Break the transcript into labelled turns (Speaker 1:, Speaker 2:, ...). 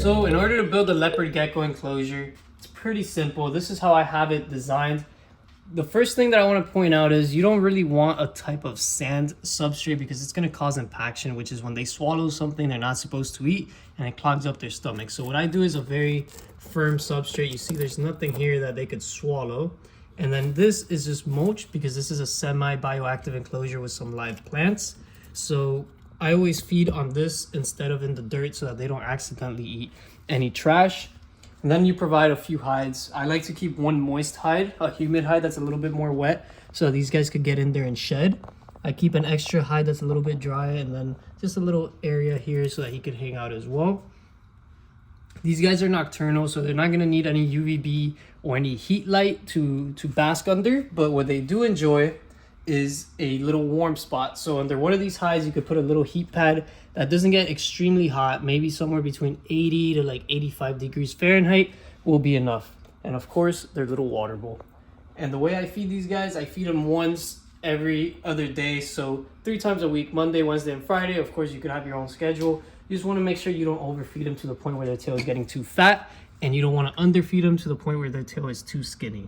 Speaker 1: So in order to build a leopard gecko enclosure, it's pretty simple. This is how I have it designed. The first thing that I want to point out is you don't really want a type of sand substrate because it's going to cause impaction, which is when they swallow something they're not supposed to eat and it clogs up their stomach. So what I do is a very firm substrate. You see there's nothing here that they could swallow. And then this is just mulch because this is a semi-bioactive enclosure with some live plants. So I always feed on this instead of in the dirt so that they don't accidentally eat any trash. And then you provide a few hides. I like to keep one moist hide, a humid hide that's a little bit more wet, so these guys could get in there and shed. I keep an extra hide that's a little bit dry, and then just a little area here so that he could hang out as well. These guys are nocturnal, so they're not gonna need any UVB or any heat light to bask under, but what they do enjoy is a little warm spot. So under one of these hides, you could put a little heat pad that doesn't get extremely hot, maybe somewhere between 80 to like 85 degrees Fahrenheit will be enough. And of course, their little water bowl. And the way I feed these guys, I feed them once every other day. So 3 times a week, Monday, Wednesday, and Friday. Of course, you could have your own schedule. You just want to make sure you don't overfeed them to the point where their tail is getting too fat, and you don't want to underfeed them to the point where their tail is too skinny.